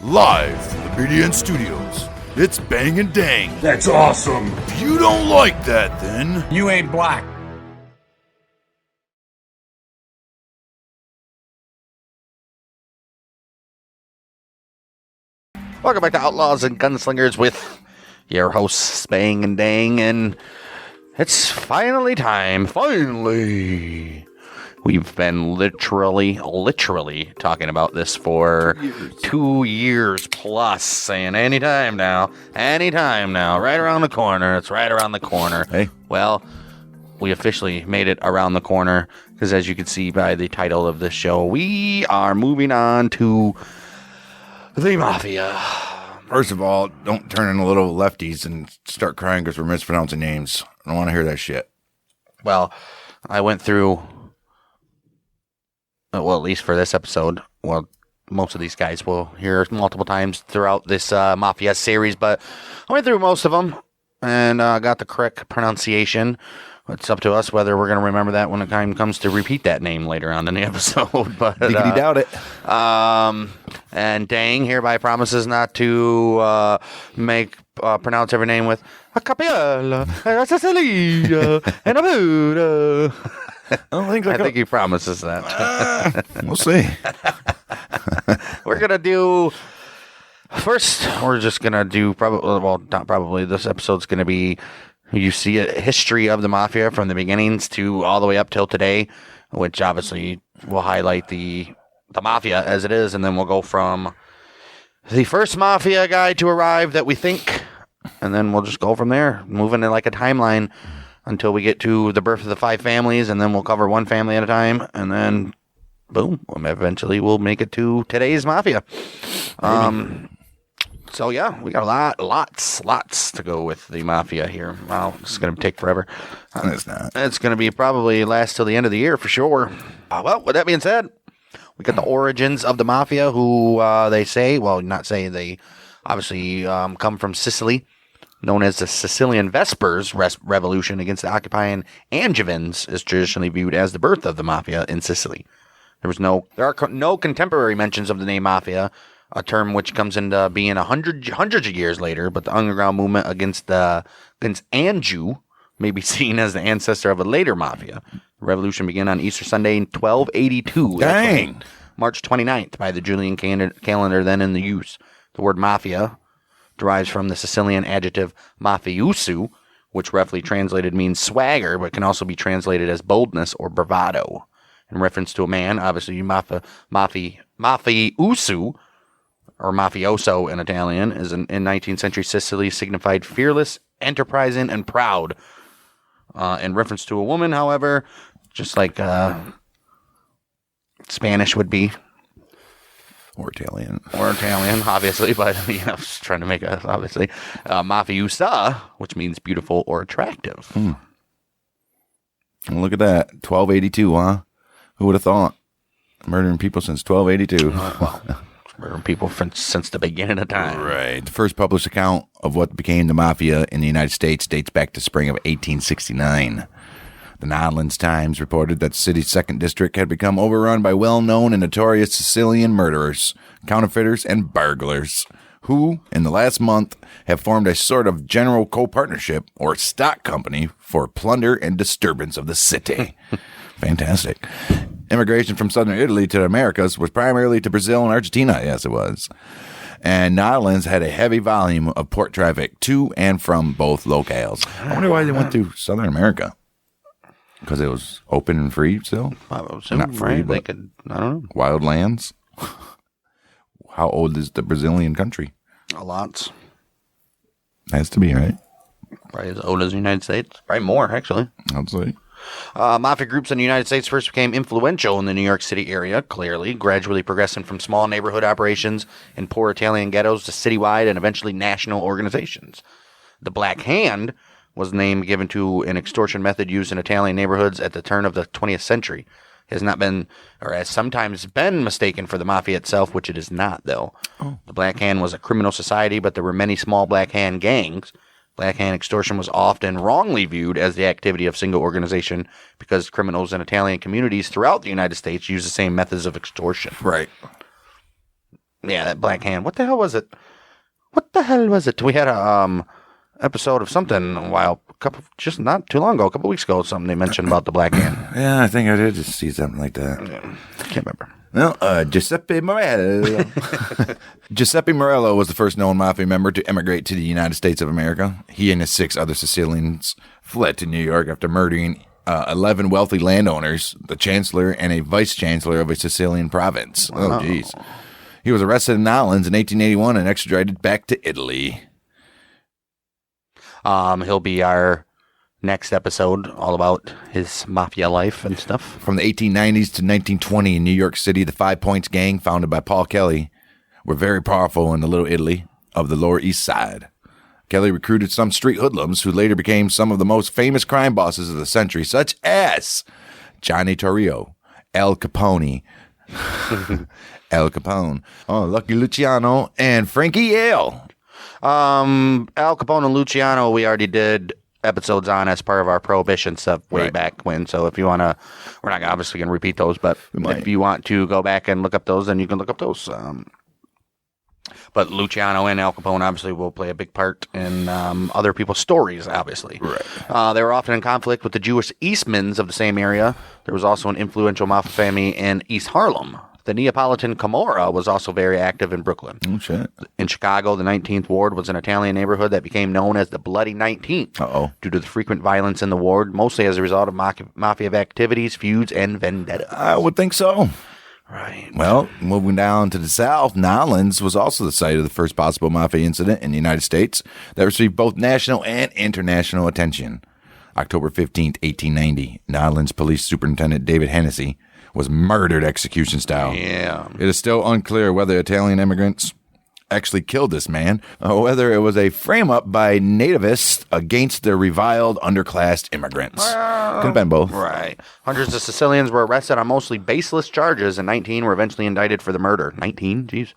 Live from the BDN Studios, it's Bang and Dang. That's awesome. If you don't like that, then You ain't black. Welcome back to Outlaws and Gunslingers with your hosts, Bang and Dang, and it's finally time. Finally! We've been literally talking about this for 2 years plus, saying anytime now, right around the corner, it's right around the corner. Hey. Well, we officially made it around the corner, because as you can see by the title of this show, we are moving on to the Mafia. first of all, don't turn into little lefties and start crying because we're mispronouncing names. I don't want to hear that shit. Well, I went through, at least for this episode, most of these guys will hear multiple times throughout this Mafia series, but I went through most of them and got the correct pronunciation. It's up to us whether we're going to remember that when the time comes to repeat that name later on in the episode. But Diggity doubt it. And Dang hereby promises not to pronounce every name with a Capella, a Cecilia, and a Buddha. I think he promises that. We'll see. We're going to do... First, we're just going to do this episode's going to be... You see a history of the Mafia from the beginnings to all the way up till today, which obviously will highlight the Mafia as it is, and then we'll go from the first Mafia guy to arrive that we think, and then we'll just go from there, moving in like a timeline until we get to the birth of the 5 families, and then we'll cover one family at a time, and then boom, eventually we'll make it to today's Mafia. So yeah, we got lots to go with the Mafia here. Wow, it's going to take forever. It's not. It's going to be probably last till the end of the year for sure. Well, with that being said, we got the origins of the Mafia, who they obviously come from Sicily, known as the Sicilian Vespers Revolution against the occupying Angevins is traditionally viewed as the birth of the Mafia in Sicily. There are no contemporary mentions of the name Mafia, a term which comes into being hundreds of years later, but the underground movement against Anjou may be seen as the ancestor of a later Mafia. The revolution began on Easter Sunday in 1282. Dang. March 29th by the Julian calendar then in the use. The word Mafia derives from the Sicilian adjective mafioso, which roughly translated means swagger, but can also be translated as boldness or bravado. In reference to a man, obviously mafioso, or mafioso in Italian, is in 19th century Sicily signified fearless, enterprising, and proud. In reference to a woman, however, just like Spanish would be. Or Italian, obviously, but I was trying to make it, obviously. Mafiosa, which means beautiful or attractive. Well, look at that. 1282, huh? Who would have thought? Murdering people since 1282. Murdering people since the beginning of time. Right. The first published account of what became the Mafia in the United States dates back to spring of 1869. The Netherlands Times reported that the city's 2nd district had become overrun by well-known and notorious Sicilian murderers, counterfeiters, and burglars, who, in the last month, have formed a sort of general co-partnership or stock company for plunder and disturbance of the city. Fantastic. Immigration from southern Italy to the Americas was primarily to Brazil and Argentina. Yes, it was. And Netherlands had a heavy volume of port traffic to and from both locales. I wonder why they went to Southern America. Because it was open and free still? Not free, but they could, I don't know. Wild lands? How old is the Brazilian country? A lot. Has to be, right? Probably as old as the United States. Probably more, actually. I'd say. Mafia groups in the United States first became influential in the New York City area, clearly, gradually progressing from small neighborhood operations in poor Italian ghettos to citywide and eventually national organizations. The Black Hand was the name given to an extortion method used in Italian neighborhoods at the turn of the 20th century. It has not been, or has sometimes been mistaken for the Mafia itself, which it is not, though. Oh. The Black Hand was a criminal society, but there were many small Black Hand gangs. Black Hand extortion was often wrongly viewed as the activity of single organization because criminals in Italian communities throughout the United States use the same methods of extortion. Right. Yeah, that Black Hand. What the hell was it? We had a episode of something just not too long ago, a couple weeks ago, something they mentioned about the Black Hand. Yeah, I think I did just see something like that. Yeah, I can't remember. Well, Giuseppe Morello. Giuseppe Morello was the first known mafia member to emigrate to the United States of America. He and his 6 other Sicilians fled to New York after murdering 11 wealthy landowners, the chancellor, and a vice chancellor of a Sicilian province. Oh, jeez. He was arrested in Netherlands in 1881 and extradited back to Italy. He'll be our next episode, all about his mafia life and stuff. From the 1890s to 1920 in New York City, the 5 Points Gang, founded by Paul Kelly, were very powerful in the Little Italy of the Lower East Side. Kelly recruited some street hoodlums who later became some of the most famous crime bosses of the century, such as Johnny Torrio, Al Capone, Lucky Luciano, and Frankie Yale. Al Capone and Luciano, we already did episodes on as part of our Prohibition stuff way back when. So if you want to, we're not obviously going to repeat those, but if you want to go back and look up those, then you can look up those. But Luciano and Al Capone obviously will play a big part in other people's stories, obviously. Right. They were often in conflict with the Jewish Eastmans of the same area. There was also an influential mafia family in East Harlem. The Neapolitan Camorra was also very active in Brooklyn. Oh, shit. In Chicago, the 19th Ward was an Italian neighborhood that became known as the Bloody 19th due to the frequent violence in the ward, mostly as a result of mafia activities, feuds, and vendettas. I would think so. Right. Well, moving down to the south, Nolens was also the site of the first possible mafia incident in the United States that received both national and international attention. October 15th, 1890, Nolens Police Superintendent David Hennessy was murdered execution style. Yeah. It is still unclear whether Italian immigrants actually killed this man or whether it was a frame-up by nativists against the reviled underclass immigrants. Could have been both. Right. Hundreds of Sicilians were arrested on mostly baseless charges, and 19 were eventually indicted for the murder. 19? Jeez.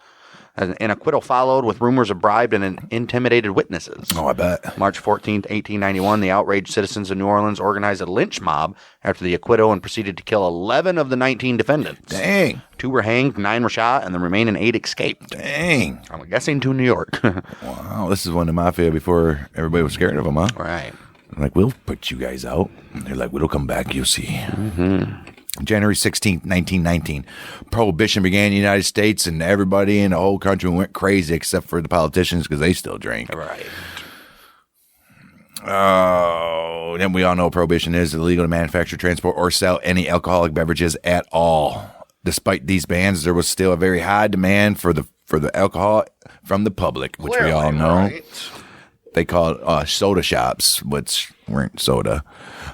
An acquittal followed with rumors of bribed and intimidated witnesses. Oh, I bet. March 14th, 1891, the outraged citizens of New Orleans organized a lynch mob after the acquittal and proceeded to kill 11 of the 19 defendants. Dang. 2 were hanged, 9 were shot, and the remaining 8 escaped. Dang. I'm guessing to New York. Wow, this is when the mafia before everybody was scared of them, huh? Right. Like, we'll put you guys out. And they're like, we'll come back, you'll see. Mm-hmm. January 16th, 1919. Prohibition began in the United States, and everybody in the whole country went crazy except for the politicians because they still drank. Right. Oh, then we all know what prohibition is illegal to manufacture, transport, or sell any alcoholic beverages at all. Despite these bans, there was still a very high demand for the alcohol from the public, which we all know. Right. They call it soda shops, which weren't soda.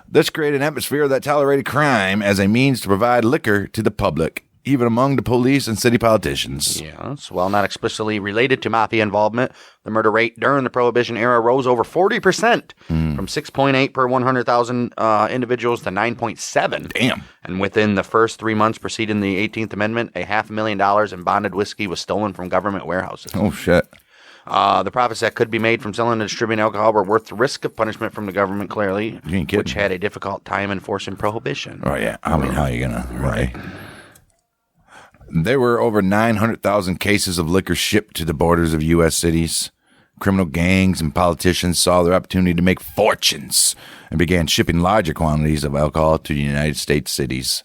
This created an atmosphere that tolerated crime as a means to provide liquor to the public, even among the police and city politicians. Yes, while not explicitly related to mafia involvement, the murder rate during the Prohibition era rose over 40%, from 6.8 per 100,000 individuals to 9.7. Damn. And within the first 3 months preceding the 18th Amendment, $500,000 in bonded whiskey was stolen from government warehouses. Oh, shit. The profits that could be made from selling and distributing alcohol were worth the risk of punishment from the government, clearly, which had a difficult time enforcing prohibition. Oh, yeah. I mean, how are you going to? Right. There were over 900,000 cases of liquor shipped to the borders of U.S. cities. Criminal gangs and politicians saw their opportunity to make fortunes and began shipping larger quantities of alcohol to the United States cities.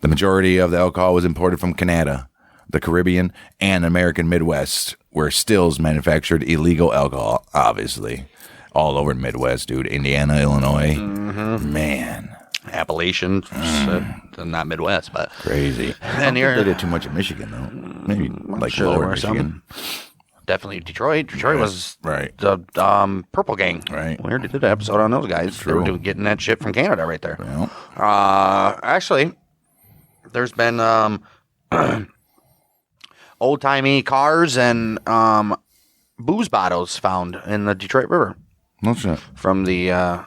The majority of the alcohol was imported from Canada, the Caribbean, and American Midwest, where stills manufactured illegal alcohol, obviously. All over the Midwest, dude. Indiana, Illinois. Mm-hmm. Man. Appalachian. Not Midwest, but. Crazy. And they did too much in Michigan, though. Maybe like lower Michigan. Definitely Detroit. Detroit was right. The Purple Gang. Right. We already did an episode on those guys. True. They were getting that shit from Canada right there. Well. Actually, there's been old-timey cars and booze bottles found in the Detroit River. No shit. From the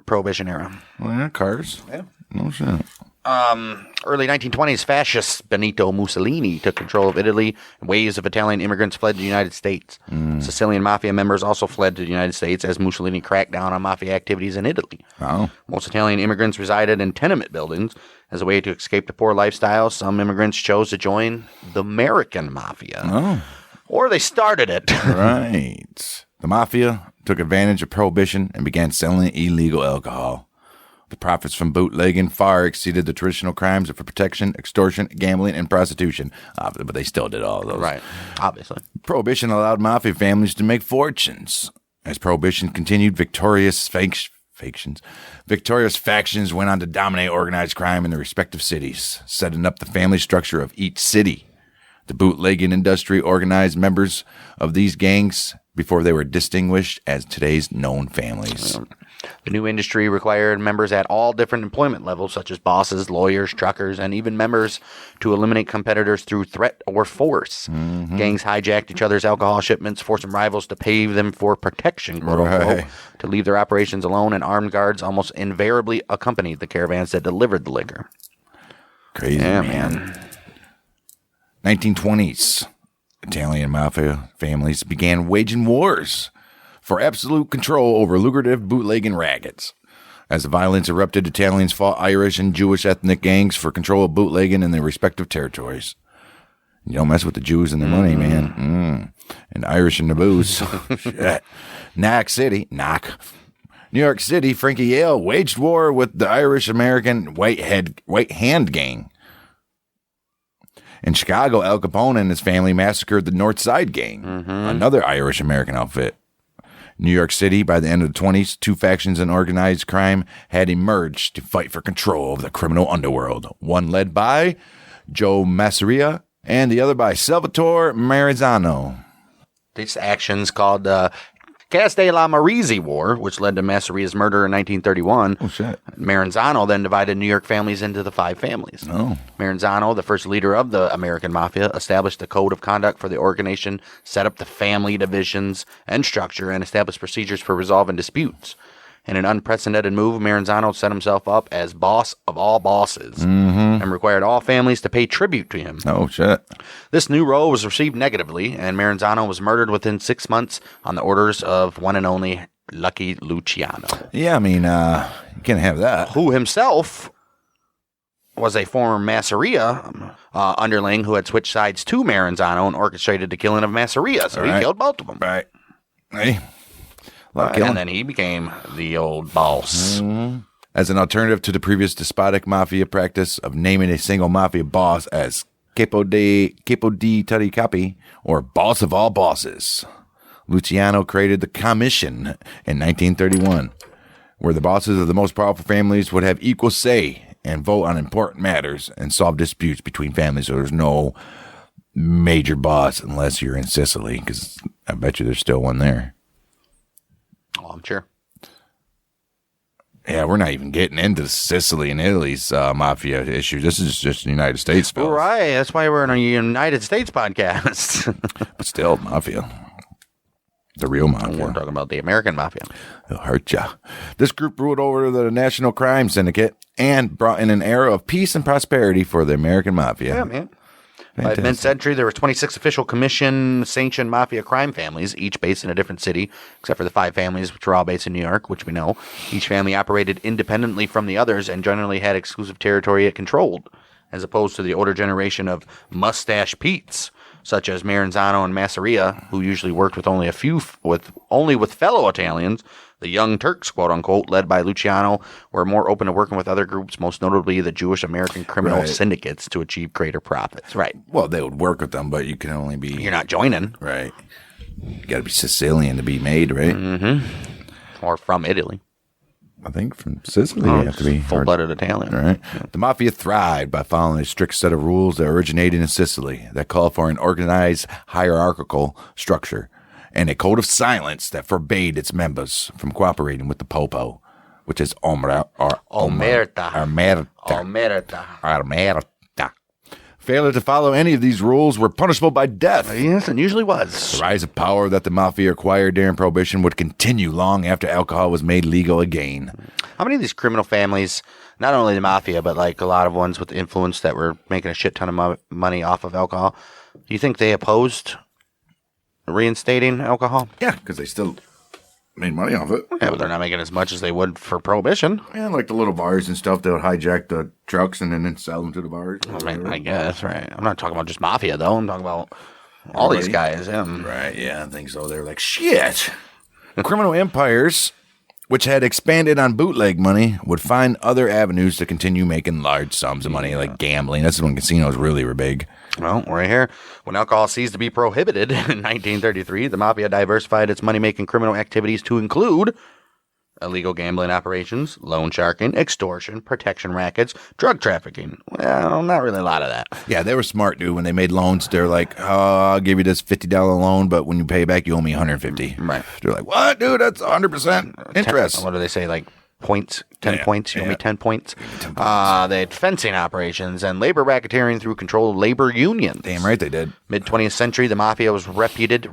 Prohibition era. Well, yeah, cars. Yeah. No shit. Early 1920s, fascist Benito Mussolini took control of Italy, and waves of Italian immigrants fled to the United States. Sicilian mafia members also fled to the United States as Mussolini cracked down on mafia activities in Italy. Oh. Most Italian immigrants resided in tenement buildings. As a way to escape the poor lifestyle, some immigrants chose to join the American Mafia. Oh. Or they started it. Right. The mafia took advantage of prohibition and began selling illegal alcohol. The profits from bootlegging far exceeded the traditional crimes of protection, extortion, gambling, and prostitution. But they still did all of those. Right, obviously. Prohibition allowed mafia families to make fortunes. As prohibition continued, victorious factions went on to dominate organized crime in their respective cities, setting up the family structure of each city. The bootlegging industry organized members of these gangs before they were distinguished as today's known families. The new industry required members at all different employment levels, such as bosses, lawyers, truckers, and even members to eliminate competitors through threat or force. Gangs hijacked each other's alcohol shipments, forcing rivals to pay them for protection, quote unquote, to leave their operations alone, and armed guards almost invariably accompanied the caravans that delivered the liquor. Crazy, man. 1920s. Italian mafia families began waging wars for absolute control over lucrative bootlegging rackets. As the violence erupted, Italians fought Irish and Jewish ethnic gangs for control of bootlegging in their respective territories. You don't mess with the Jews and their money, man. And the Irish and the booze. Shit. New York City, Frankie Yale waged war with the Irish-American White Hand Gang. In Chicago, Al Capone and his family massacred the North Side Gang, another Irish-American outfit. New York City, by the end of the 20s, two factions in organized crime had emerged to fight for control of the criminal underworld, one led by Joe Masseria and the other by Salvatore Maranzano. These actions called Castella la Marisi War, which led to Masseria's murder in 1931. Oh, shit. Maranzano then divided New York families into the five families. Oh. Maranzano, the first leader of the American Mafia, established a code of conduct for the organization, set up the family divisions and structure, and established procedures for resolving disputes. In an unprecedented move, Maranzano set himself up as boss of all bosses and required all families to pay tribute to him. Oh, shit. This new role was received negatively, and Maranzano was murdered within 6 months on the orders of one and only Lucky Luciano. Yeah, I mean, you can't have that. Who himself was a former Masseria underling who had switched sides to Maranzano and orchestrated the killing of Masseria, so he killed both of them. Right. Hey. And then he became the old boss. As an alternative to the previous despotic mafia practice of naming a single mafia boss as Capo di Tutti Capi, or boss of all bosses, Luciano created the Commission in 1931, where the bosses of the most powerful families would have equal say and vote on important matters and solve disputes between families. So there's no major boss unless you're in Sicily, because I bet you there's still one there. Oh, I'm sure. Yeah, we're not even getting into Sicily and Italy's mafia issues. This is just the United States, fellas. Right. That's why we're on a United States podcast. But still, mafia. The real mafia. We're talking about the American Mafia. It'll hurt ya. This group ruled over the National Crime Syndicate and brought in an era of peace and prosperity for the American Mafia. Yeah, man. By mid-century, there were 26 official commission-sanctioned mafia crime families, each based in a different city, except for the five families, which were all based in New York, which we know. Each family operated independently from the others and generally had exclusive territory it controlled, as opposed to the older generation of Mustache Petes, such as Maranzano and Masseria, who usually worked with only with fellow Italians. The Young Turks, quote-unquote, led by Luciano, were more open to working with other groups, most notably the Jewish-American criminal syndicates, to achieve greater profits. Right. Well, they would work with them, but you can only be... You're not joining. Right. You got to be Sicilian to be made, right? Mm-hmm. Or from Italy. I think from Sicily, you have to be full-blooded Italian. Right. Yeah. The mafia thrived by following a strict set of rules that originated in Sicily that called for an organized hierarchical structure and a code of silence that forbade its members from cooperating with the popo, which is omerta. Failure to follow any of these rules were punishable by death. Yes, it usually was. The rise of power that the mafia acquired during Prohibition would continue long after alcohol was made legal again. How many of these criminal families not only the mafia, but like a lot of ones with influence that were making a shit ton of money off of alcohol. Do you think they opposed reinstating alcohol? Yeah, because they still made money off it. Yeah, but they're not making as much as they would for prohibition. Yeah, like the little bars and stuff, they would hijack the trucks and then sell them to the bars. I guess, right. I'm not talking about just mafia, though. I'm talking about all these guys. Yeah. Right, yeah, I think so. They're like, shit. Criminal empires, which had expanded on bootleg money, would find other avenues to continue making large sums of money, like gambling. That's when casinos really were big. Well, right here. When alcohol ceased to be prohibited in 1933, the mafia diversified its money-making criminal activities to include illegal gambling operations, loan sharking, extortion, protection rackets, drug trafficking. Well, not really a lot of that. Yeah, they were smart, dude. When they made loans, they're like, I'll give you this $50 loan, but when you pay back, you owe me $150. Right. They're like, what, dude? That's 100% interest. What do they say, like points? 10 points? You owe me 10 points? They had fencing operations and labor racketeering through controlled labor unions. Damn right they did. Mid-20th century, the mafia was reputed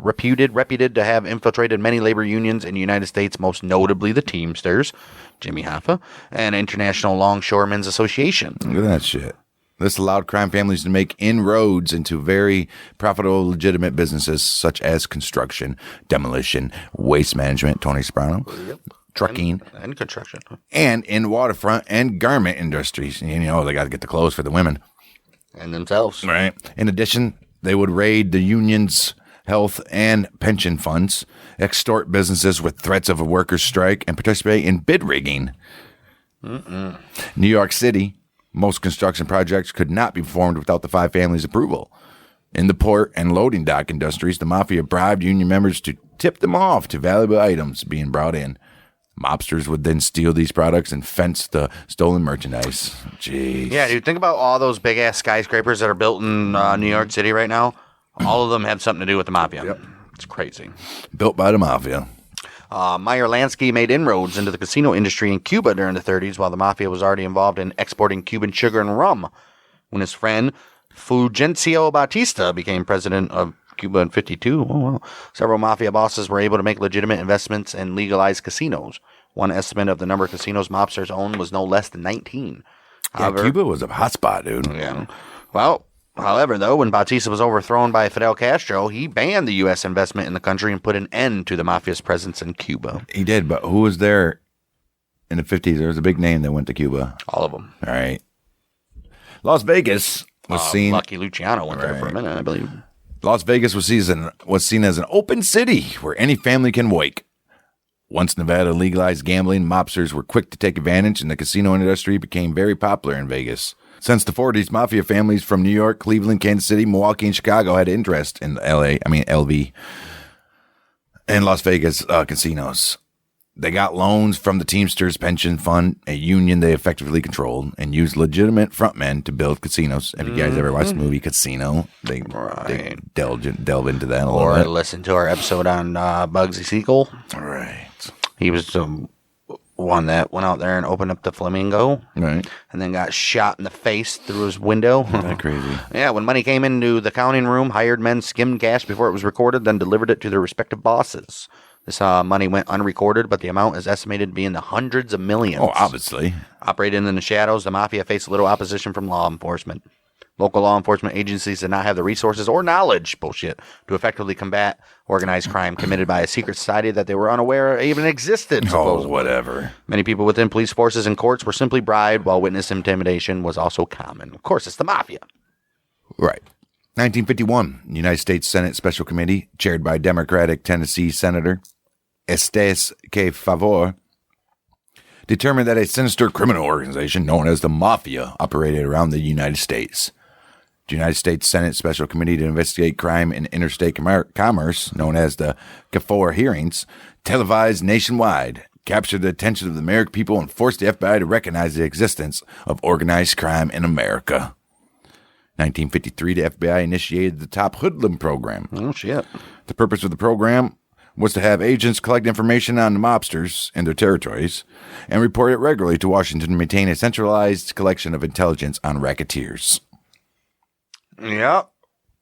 to have infiltrated many labor unions in the United States, most notably the Teamsters, Jimmy Hoffa, and International Longshoremen's Association. Look at that shit. This allowed crime families to make inroads into very profitable, legitimate businesses such as construction, demolition, waste management, Tony Soprano, trucking, and construction, and in waterfront and garment industries. You know, they got to get the clothes for the women. And themselves. Right. In addition, they would raid the union's health and pension funds, extort businesses with threats of a workers' strike, and participate in bid rigging. New York City, most construction projects could not be performed without the five families' approval. In the port and loading dock industries, the mafia bribed union members to tip them off to valuable items being brought in. Mobsters would then steal these products and fence the stolen merchandise. Jeez. Yeah, dude, think about all those big-ass skyscrapers that are built in New York City right now. All of them have something to do with the mafia. Yep. It's crazy. Built by the mafia. Meyer Lansky made inroads into the casino industry in Cuba during the 30s, while the mafia was already involved in exporting Cuban sugar and rum. When his friend Fulgencio Batista became president of Cuba in 52, several mafia bosses were able to make legitimate investments in legalized casinos. One estimate of the number of casinos mobsters owned was no less than 19. However, Cuba was a hotspot, dude. Yeah. Well, however, though, when Batista was overthrown by Fidel Castro, he banned the U.S. investment in the country and put an end to the mafia's presence in Cuba. He did, but who was there in the 50s? There was a big name that went to Cuba. All of them. All right. Las Vegas was seen. Lucky Luciano went there for a minute, I believe. Las Vegas was seen as an open city where any family can wake. Once Nevada legalized gambling, mobsters were quick to take advantage, and the casino industry became very popular in Vegas. Since the 40s, mafia families from New York, Cleveland, Kansas City, Milwaukee, and Chicago had interest in LV, and Las Vegas casinos. They got loans from the Teamsters Pension Fund, a union they effectively controlled, and used legitimate frontmen to build casinos. Have you guys ever watched the movie Casino? They delve into that a little Or bit. listen to our episode on Bugsy Siegel. Right. He was the one that went out there and opened up the Flamingo. Right. And then got shot in the face through his window. Isn't that crazy? Yeah, when money came into the counting room, hired men skimmed cash before it was recorded, then delivered it to their respective bosses. This money went unrecorded, but the amount is estimated to be in the hundreds of millions. Oh, obviously. Operating in the shadows, the mafia faced little opposition from law enforcement. Local law enforcement agencies did not have the resources or knowledge, to effectively combat organized crime committed by a secret society that they were unaware even existed. Oh, whatever. Many people within police forces and courts were simply bribed, while witness intimidation was also common. Of course, it's the mafia. Right. 1951, United States Senate Special Committee, chaired by Democratic Tennessee Senator Estes K. Favor, determined that a sinister criminal organization known as the Mafia operated around the United States. The United States Senate Special Committee to investigate crime in interstate commerce, known as the CAFOR hearings, televised nationwide, captured the attention of the American people, and forced the FBI to recognize the existence of organized crime in America. 1953, the FBI initiated the Top Hoodlum program. Oh, shit. The purpose of the program was to have agents collect information on the mobsters in their territories and report it regularly to Washington to maintain a centralized collection of intelligence on racketeers. Yep.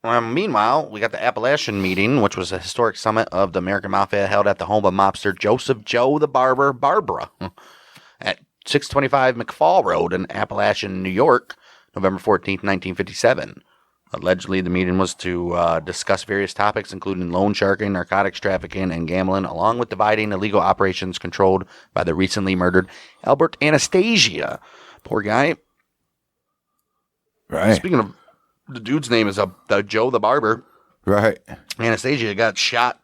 Meanwhile, we got the Appalachian meeting, which was a historic summit of the American Mafia held at the home of mobster Joseph Joe the Barber Barbara at 625 McFall Road in Appalachian, New York, November 14th, 1957. Allegedly, the meeting was to discuss various topics, including loan sharking, narcotics trafficking, and gambling, along with dividing illegal operations controlled by the recently murdered Albert Anastasia. Poor guy. Right. Speaking of, the dude's name is Joe the Barber. Right. Anastasia got shot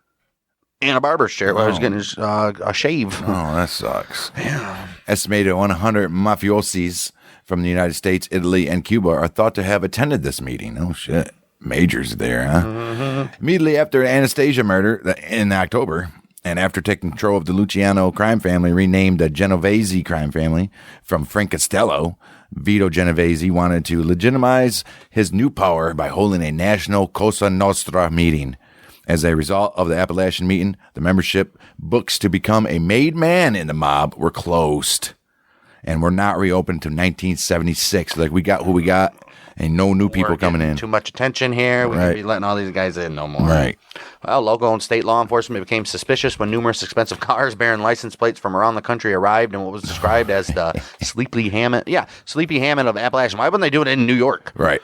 in a barber's chair while he was getting his, a shave. Oh, that sucks. Yeah. Estimated 100 mafiosis from the United States, Italy, and Cuba are thought to have attended this meeting. Oh, shit. Majors there, huh? Mm-hmm. Immediately after Anastasia murder in October, and after taking control of the Luciano crime family, renamed the Genovese crime family from Frank Costello, Vito Genovese wanted to legitimize his new power by holding a national Cosa Nostra meeting. As a result of the Appalachian meeting, the membership books to become a made man in the mob were closed and were not reopened until 1976. Like, we got who we got, and no new people coming in. Too much attention here. We can't be letting all these guys in no more. Right. Well, local and state law enforcement became suspicious when numerous expensive cars bearing license plates from around the country arrived in what was described as the Sleepy Hammond. Yeah, Sleepy Hammond of Appalachian. Why wouldn't they do it in New York? Right.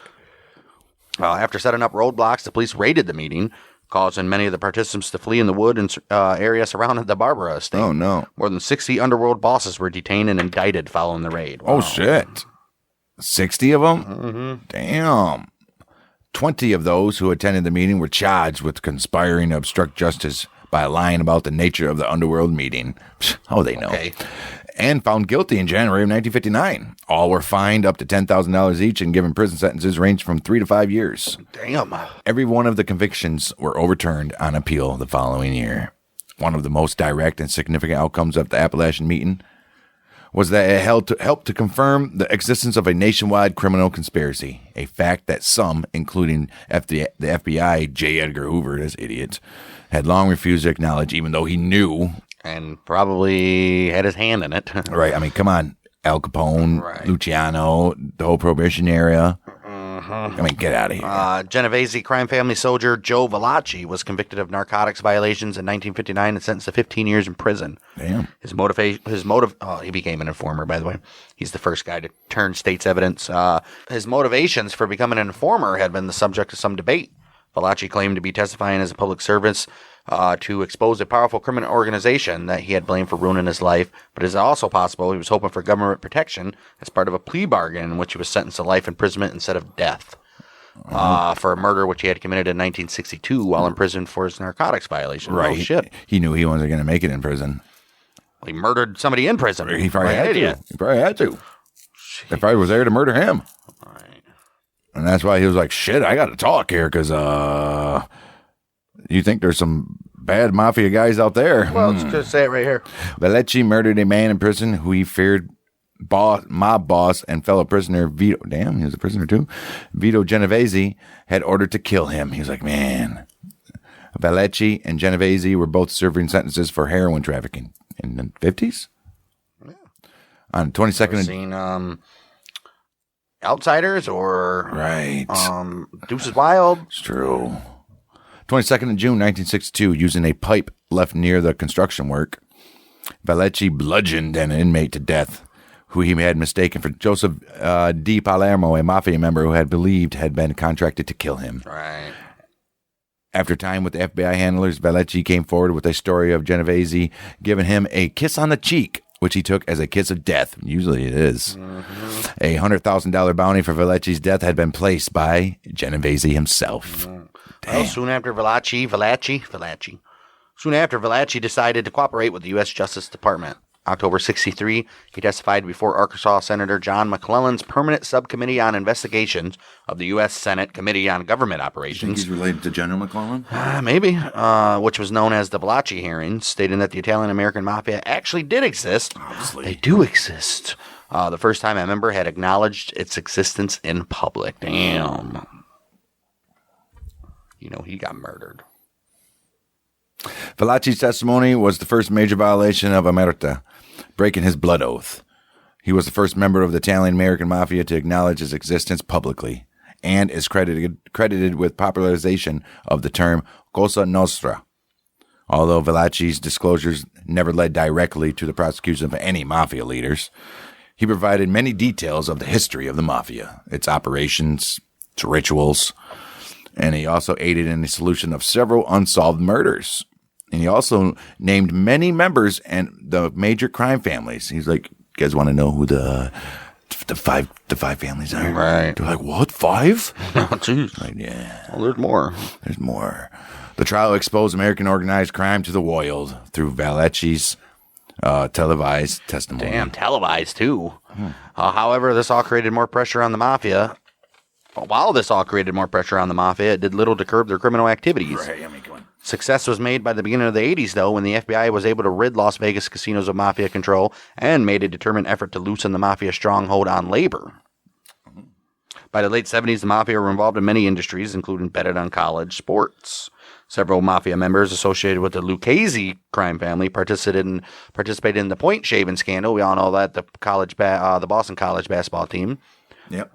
After setting up roadblocks, the police raided the meeting, causing many of the participants to flee in the wood and area surrounding the Barbara estate. Oh, no. More than 60 underworld bosses were detained and indicted following the raid. Wow. Oh, shit. 60 of them? Mm-hmm. Damn. 20 of those who attended the meeting were charged with conspiring to obstruct justice by lying about the nature of the underworld meeting. How they know? Okay. And found guilty in January of 1959. All were fined up to $10,000 each and given prison sentences ranged from 3 to 5 years. Damn. Every one of the convictions were overturned on appeal the following year. One of the most direct and significant outcomes of the Appalachian meeting was that it helped to confirm the existence of a nationwide criminal conspiracy, a fact that some, including the FBI, J. Edgar Hoover, this idiot, had long refused to acknowledge, even though he knew. And probably had his hand in it. Right. I mean, come on. Al Capone, right. Luciano, the whole Prohibition area. I mean, get out of here. Genovese crime family soldier Joe Valachi was convicted of narcotics violations in 1959 and sentenced to 15 years in prison. Damn. His motive. Oh, he became an informer, by the way. He's the first guy to turn state's evidence. His motivations for becoming an informer had been the subject of some debate. Valachi claimed to be testifying as a public servant to expose a powerful criminal organization that he had blamed for ruining his life, but it is also possible he was hoping for government protection as part of a plea bargain in which he was sentenced to life imprisonment instead of death for a murder which he had committed in 1962 while in prison for his narcotics violation. Right. Oh, shit. He knew he wasn't going to make it in prison. Well, he murdered somebody in prison. He probably had to. He probably had to. They probably was there to murder him. Right. And that's why he was like, shit, I got to talk here because you think there's some bad mafia guys out there. Well, let's just say it right here. Valachi murdered a man in prison who he feared mob boss and fellow prisoner Vito. Damn, he was a prisoner too. Vito Genovese had ordered to kill him. He was like, man. Valachi and Genovese were both serving sentences for heroin trafficking in the 50s. Yeah. On 22nd. Seen Outsiders or right. Deuces Wild. It's true. 22nd of June, 1962, using a pipe left near the construction work, Valachi bludgeoned an inmate to death, who he had mistaken for Joseph Di Palermo, a mafia member who had believed had been contracted to kill him. Right. After time with the FBI handlers, Valachi came forward with a story of Genovese giving him a kiss on the cheek, which he took as a kiss of death. Usually it is. Mm-hmm. A $100,000 bounty for Valachi's death had been placed by Genovese himself. Mm-hmm. Well, soon after Valachi decided to cooperate with the U.S. Justice Department. October 1963, he testified before Arkansas Senator John McClellan's Permanent Subcommittee on Investigations of the U.S. Senate Committee on Government Operations. You think he's related to General McClellan? Maybe. Which was known as the Valachi hearings, stating that the Italian-American Mafia actually did exist. Obviously. They do exist. The first time a member had acknowledged its existence in public. Damn. You know, he got murdered. Valachi's testimony was the first major violation of Omerta, breaking his blood oath. He was the first member of the Italian-American Mafia to acknowledge his existence publicly, and is credited with popularization of the term Cosa Nostra. Although Valachi's disclosures never led directly to the prosecution of any mafia leaders, He provided many details of the history of the mafia, its operations, its rituals, and he also aided in the solution of several unsolved murders. And he also named many members and the major crime families. He's like, you guys want to know who the five families are? Right. They're like, what, 5? Oh, jeez. Like, yeah. Well, there's more. There's more. The trial exposed American organized crime to the world through Valachi's televised testimony. Damn, televised too. However, this all created more pressure on the mafia. While this all created more pressure on the mafia, it did little to curb their criminal activities. Right, I mean, come on. Success was made by the beginning of the 80s, though, when the FBI was able to rid Las Vegas casinos of mafia control and made a determined effort to loosen the mafia stronghold on labor. By the late 70s, the mafia were involved in many industries, including betting on college sports. Several mafia members associated with the Lucchese crime family participated in the point shaving scandal. We all know that, the Boston College basketball team. Yep.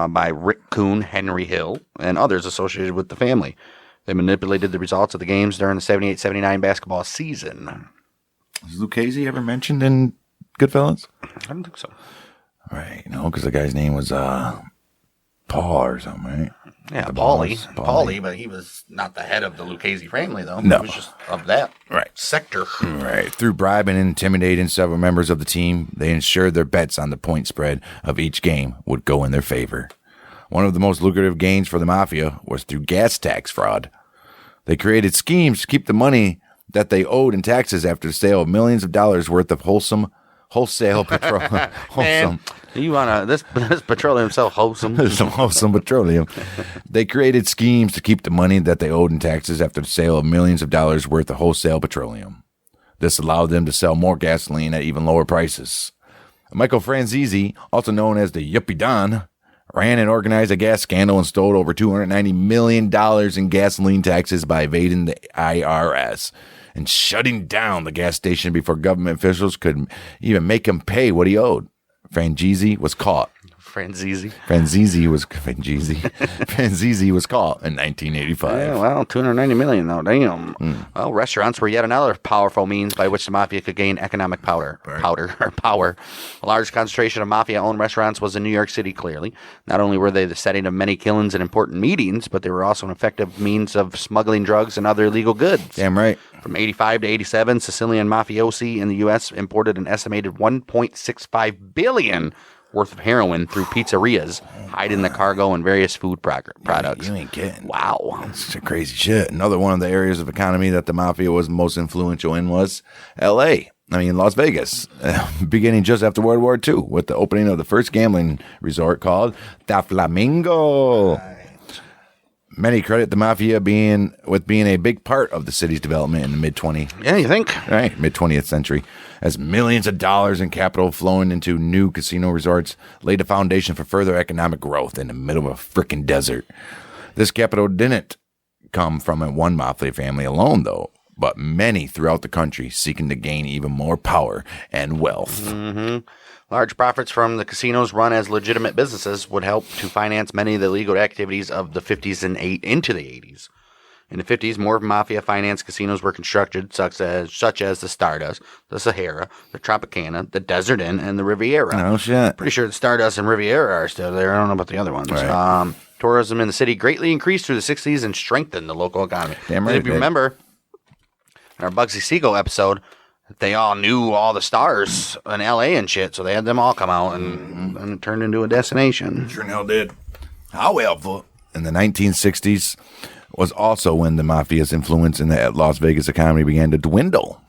By Rick Kuhn, Henry Hill, and others associated with the family. They manipulated the results of the games during the 78-79 basketball season. Was Lucchese ever mentioned in Goodfellas? I don't think so. Right, because the guy's name was Paul or something, right? Yeah, Paulie, but he was not the head of the Lucchese family, though. No. He was just of that sector. Right. Through bribing and intimidating several members of the team, they ensured their bets on the point spread of each game would go in their favor. One of the most lucrative gains for the mafia was through gas tax fraud. They created schemes to keep the money that they owed in taxes after the sale of millions of dollars worth of wholesale petroleum. Man, you want this petroleum so wholesome? Some wholesome petroleum. They created schemes to keep the money that they owed in taxes after the sale of millions of dollars worth of wholesale petroleum. This allowed them to sell more gasoline at even lower prices. Michael Franzese, also known as the Yuppie Don, ran and organized a gas scandal and stole over $290 million in gasoline taxes by evading the IRS and shutting down the gas station before government officials could even make him pay what he owed. Franzese was caught. Franzese was caught in 1985. Yeah, well, $290 million, though. Damn. Well, restaurants were yet another powerful means by which the mafia could gain economic power. A large concentration of mafia-owned restaurants was in New York City, clearly. Not only were they the setting of many killings and important meetings, but they were also an effective means of smuggling drugs and other illegal goods. Damn right. From 85 to 87, Sicilian mafiosi in the U.S. imported an estimated $1.65 billion worth of heroin through pizzerias, hiding the cargo and various food products. You ain't kidding. Wow. That's crazy shit. Another one of the areas of economy that the mafia was most influential in was Las Vegas, beginning just after World War II with the opening of the first gambling resort called the Flamingo. Right. Many credit the mafia being a big part of the city's development in the mid-20th. Yeah, you think? Right, mid-20th century, as millions of dollars in capital flowing into new casino resorts laid a foundation for further economic growth in the middle of a frickin' desert. This capital didn't come from one mafia family alone, though, but many throughout the country seeking to gain even more power and wealth. Mm-hmm. Large profits from the casinos run as legitimate businesses would help to finance many of the illegal activities of the 50s and into the 80s. In the 50s, more mafia-financed casinos were constructed, such as the Stardust, the Sahara, the Tropicana, the Desert Inn, and the Riviera. Oh, shit. Pretty sure the Stardust and Riviera are still there. I don't know about the other ones. Right. Tourism in the city greatly increased through the 60s and strengthened the local economy. Damn right. And if you remember, in our Bugsy Siegel episode, they all knew all the stars in L.A. and shit, so they had them all come out, and it turned into a destination. Sure now did. How helpful. In the 1960s was also when the mafia's influence in the Las Vegas economy began to dwindle.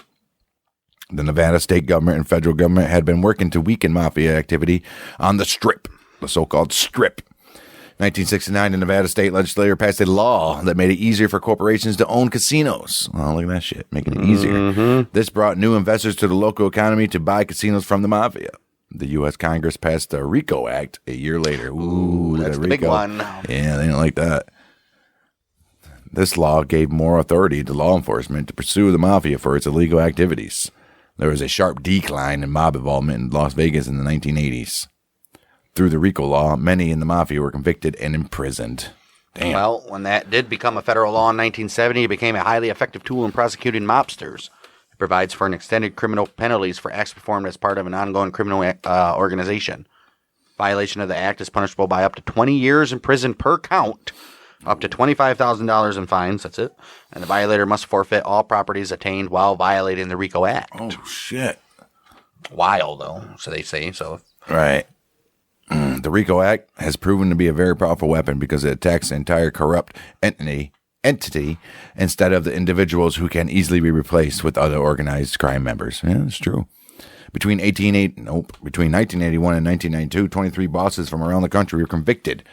The Nevada state government and federal government had been working to weaken mafia activity on the Strip, the so-called Strip. 1969, the Nevada state legislature passed a law that made it easier for corporations to own casinos. Oh, look at that shit, making it easier. Mm-hmm. This brought new investors to the local economy to buy casinos from the mafia. The U.S. Congress passed the RICO Act a year later. Ooh, that's the big one. Yeah, they didn't like that. This law gave more authority to law enforcement to pursue the mafia for its illegal activities. There was a sharp decline in mob involvement in Las Vegas in the 1980s. Through the RICO law, many in the mafia were convicted and imprisoned. Damn. Well, when that did become a federal law in 1970, it became a highly effective tool in prosecuting mobsters. It provides for an extended criminal penalties for acts performed as part of an ongoing criminal organization. Violation of the act is punishable by up to 20 years in prison per count, up to $25,000 in fines, that's it, and the violator must forfeit all properties attained while violating the RICO Act. Oh, shit. Wild, though, so they say. So, right. The RICO Act has proven to be a very powerful weapon because it attacks the entire corrupt entity instead of the individuals who can easily be replaced with other organized crime members. Yeah, that's true. Between 1981 and 1992, 23 bosses from around the country were convicted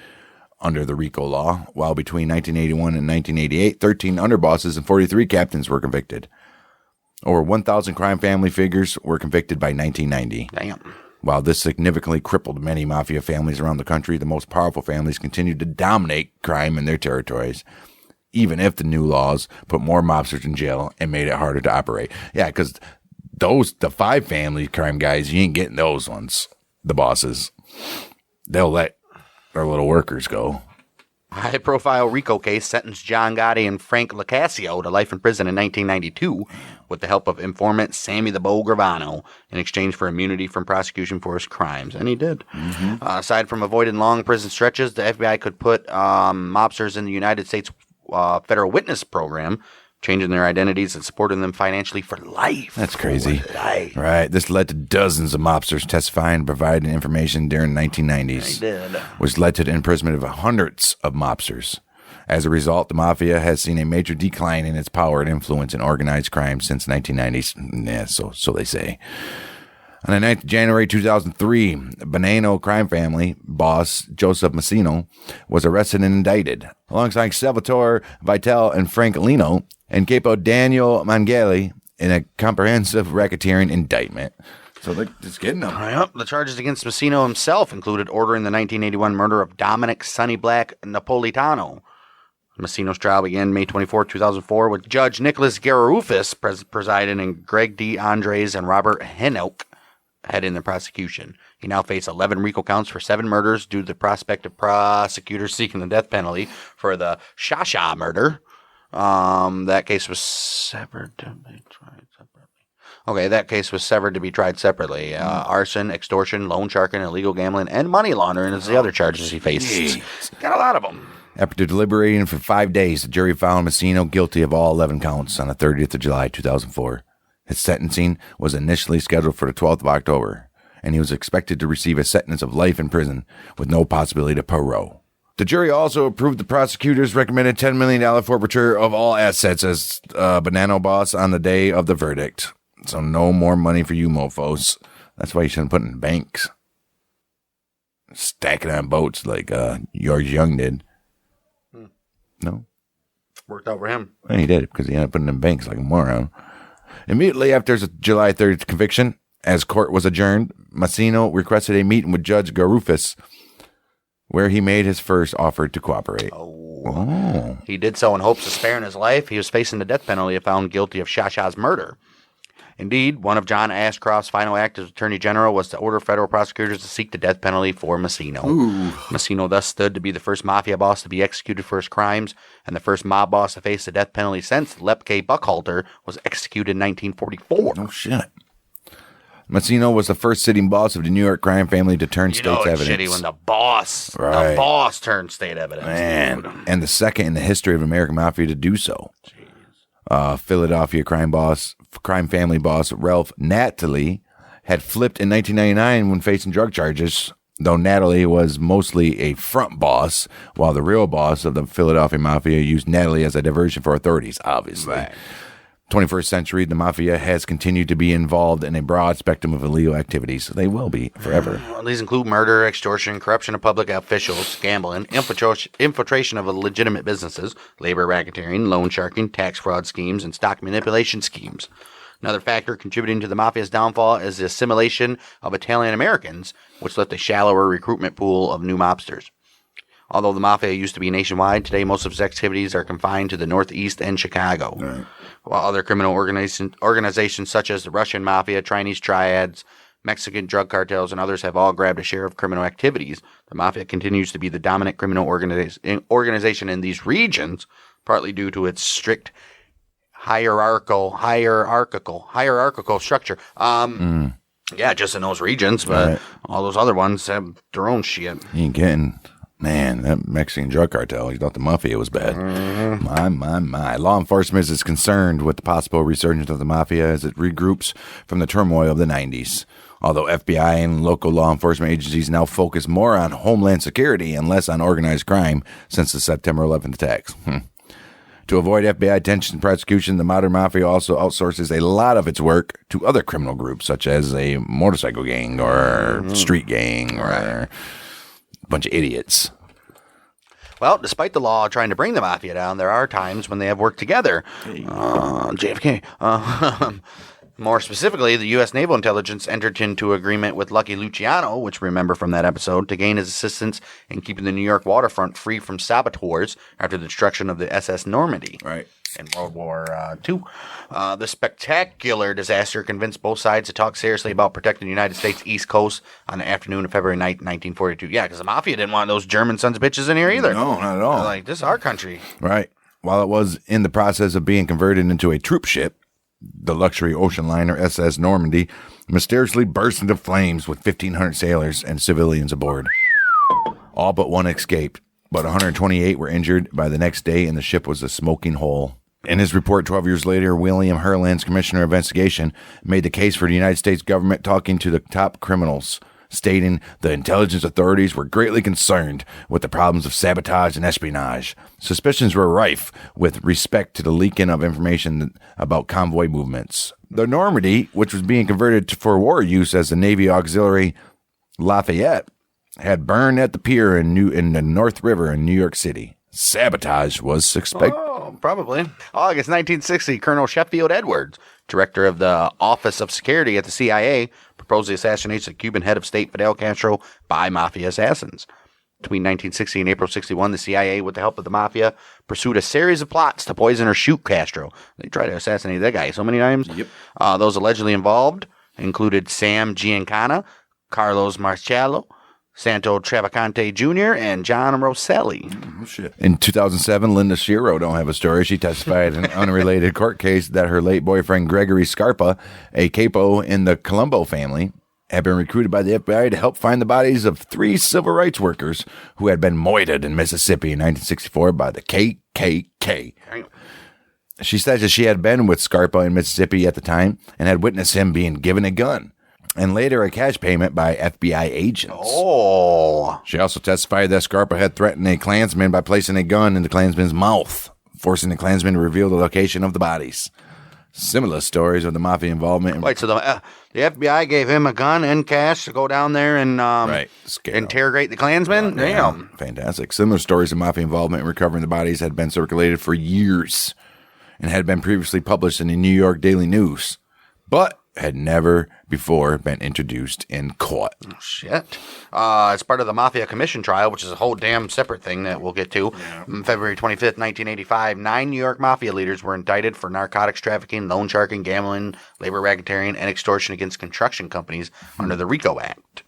under the RICO law, while between 1981 and 1988, 13 underbosses and 43 captains were convicted. Over 1,000 crime family figures were convicted by 1990. Damn. While this significantly crippled many mafia families around the country, the most powerful families continued to dominate crime in their territories, even if the new laws put more mobsters in jail and made it harder to operate. Yeah, because the 5 family crime guys, you ain't getting those ones. The bosses, they'll let their little workers go. A high-profile RICO case sentenced John Gotti and Frank Locascio to life in prison in 1992 with the help of informant Sammy the Bo Gravano in exchange for immunity from prosecution for his crimes. And he did. Mm-hmm. Aside from avoiding long prison stretches, the FBI could put mobsters in the United States Federal Witness Program, changing their identities and supporting them financially for life. That's crazy. Right. This led to dozens of mobsters testifying and providing information during the 1990s. They did. Which led to the imprisonment of hundreds of mobsters. As a result, the mafia has seen a major decline in its power and influence in organized crime since the 1990s. Yeah, so they say. On the 9th of January 2003, Bonanno crime family boss Joseph Massino was arrested and indicted, alongside Salvatore Vitale and Frank Lino and capo Daniel Mangeli in a comprehensive racketeering indictment. So they're just getting them. Yep. The charges against Massino himself included ordering the 1981 murder of Dominic Sonny Black Napolitano. Massino's trial began May 24, 2004, with Judge Nicholas Garufis presiding and Greg D. Andres and Robert Henoch heading the prosecution. He now faces 11 RICO counts for 7 murders due to the prospect of prosecutors seeking the death penalty for the Shasha murder. That case was severed to be tried separately. Okay, that case was severed to be tried separately. Arson, extortion, loan sharking, illegal gambling, and money laundering is the other charges he faces. Got a lot of them. After deliberating for 5 days, the jury found Massino guilty of all 11 counts on the 30th of July, 2004. His sentencing was initially scheduled for the 12th of October, and he was expected to receive a sentence of life in prison with no possibility of parole. The jury also approved the prosecutor's recommended $10 million forfeiture of all assets as Bonanno boss on the day of the verdict. So no more money for you mofos. That's why you shouldn't put it in banks. Stack it on boats like George Young did. No? Worked out for him. Well, he did, because he ended up putting it in banks like a moron. Immediately after his July 3rd conviction, as court was adjourned, Massino requested a meeting with Judge Garufis, where he made his first offer to cooperate. Oh. He did so in hopes of sparing his life. He was facing the death penalty if found guilty of Shasha's murder. Indeed, one of John Ashcroft's final acts as Attorney General was to order federal prosecutors to seek the death penalty for Massino. Ooh. Massino thus stood to be the first mafia boss to be executed for his crimes, and the first mob boss to face the death penalty since Lepke Buckhalter was executed in 1944. Oh, shit. Massino was the first sitting boss of the New York crime family to turn state's evidence. Shitty when the boss turned state evidence. Man. And the second in the history of American Mafia to do so. Philadelphia crime family boss Ralph Natalie had flipped in 1999 when facing drug charges, though Natalie was mostly a front boss, while the real boss of the Philadelphia Mafia used Natalie as a diversion for authorities, obviously. Right. 21st century, the Mafia has continued to be involved in a broad spectrum of illegal activities. They will be forever. Well, these include murder, extortion, corruption of public officials, gambling, infiltration of legitimate businesses, labor racketeering, loan sharking, tax fraud schemes, and stock manipulation schemes. Another factor contributing to the Mafia's downfall is the assimilation of Italian Americans, which left a shallower recruitment pool of new mobsters. Although the Mafia used to be nationwide, today most of its activities are confined to the Northeast and Chicago. Right. While other criminal organizations such as the Russian Mafia, Chinese triads, Mexican drug cartels, and others have all grabbed a share of criminal activities, the Mafia continues to be the dominant criminal organization in these regions, partly due to its strict hierarchical structure. Yeah, just in those regions, but all those other ones have their own shit. You ain't getting, man, that Mexican drug cartel, you thought the mafia was bad. My. Law enforcement is concerned with the possible resurgence of the mafia as it regroups from the turmoil of the 90s. Although FBI and local law enforcement agencies now focus more on homeland security and less on organized crime since the September 11th attacks. To avoid FBI attention and prosecution, the modern mafia also outsources a lot of its work to other criminal groups, such as a motorcycle gang or street gang or a bunch of idiots. Well, despite the law trying to bring the mafia down, there are times when they have worked together. JFK. More specifically, the U.S. Naval Intelligence entered into agreement with Lucky Luciano, which remember from that episode, to gain his assistance in keeping the New York waterfront free from saboteurs after the destruction of the SS Normandy in World War II. The spectacular disaster convinced both sides to talk seriously about protecting the United States East Coast on the afternoon of February 9th, 1942. Yeah, because the mafia didn't want those German sons of bitches in here either. No, not at all. Like, this is our country. Right. While it was in the process of being converted into a troop ship, the luxury ocean liner SS Normandy mysteriously burst into flames with 1,500 sailors and civilians aboard. All but one escaped, but 128 were injured by the next day, and the ship was a smoking hole. In his report 12 years later, William Herland's commissioner of investigation made the case for the United States government talking to the top criminals, stating the intelligence authorities were greatly concerned with the problems of sabotage and espionage. Suspicions were rife with respect to the leaking of information about convoy movements. The Normandy, which was being converted for war use as the Navy auxiliary Lafayette, had burned at the pier in the North River in New York City. Sabotage was suspected. Oh, probably. August 1960, Colonel Sheffield Edwards, director of the Office of Security at the CIA, proposed the assassination of Cuban head of state Fidel Castro by mafia assassins. Between 1960 and April 61, the CIA, with the help of the mafia, pursued a series of plots to poison or shoot Castro. They tried to assassinate that guy so many times. Yep. Those allegedly involved included Sam Giancana, Carlos Marcello, Santo Travacante Jr., and John Rosselli. Oh, shit. In 2007, Linda Shiro don't have a story. She testified in an unrelated court case that her late boyfriend, Gregory Scarpa, a capo in the Colombo family, had been recruited by the FBI to help find the bodies of 3 civil rights workers who had been moited in Mississippi in 1964 by the KKK. She says that she had been with Scarpa in Mississippi at the time and had witnessed him being given a gun, and later a cash payment by FBI agents. Oh. She also testified that Scarpa had threatened a Klansman by placing a gun in the Klansman's mouth, forcing the Klansman to reveal the location of the bodies. Similar stories of the mafia involvement. Wait, so the FBI gave him a gun and cash to go down there and interrogate the Klansman? Damn. Fantastic. Similar stories of mafia involvement in recovering the bodies had been circulated for years and had been previously published in the New York Daily News, but had never before been introduced in court. Oh, shit. It's part of the Mafia Commission trial, which is a whole damn separate thing that we'll get to. Yeah. On February 25th, 1985, 9 New York Mafia leaders were indicted for narcotics trafficking, loan sharking, gambling, labor racketeering, and extortion against construction companies under the RICO Act.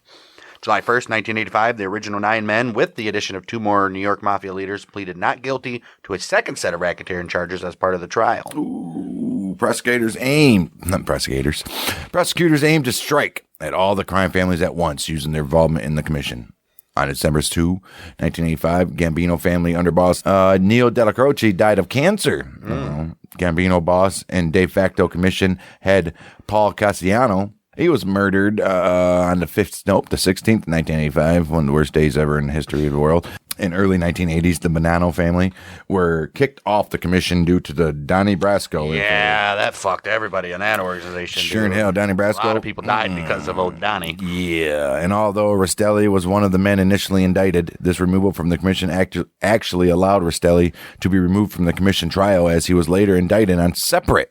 July 1st, 1985, the original 9 men, with the addition of 2 more New York Mafia leaders, pleaded not guilty to a second set of racketeering charges as part of the trial. Ooh, prosecutors aim to strike at all the crime families at once using their involvement in the commission. On December 2, 1985, Gambino family underboss Neil Della Croce died of cancer. Gambino boss and de facto commission head Paul Castellano, he was murdered on the 16th, 1985, one of the worst days ever in the history of the world. In early 1980s, the Bonanno family were kicked off the commission due to the Donnie Brasco. Yeah, that fucked everybody in that organization. Sure in hell, Donnie Brasco. A lot of people died because of old Donnie. Yeah, and although Rastelli was one of the men initially indicted, this removal from the commission actually allowed Rastelli to be removed from the commission trial, as he was later indicted on separate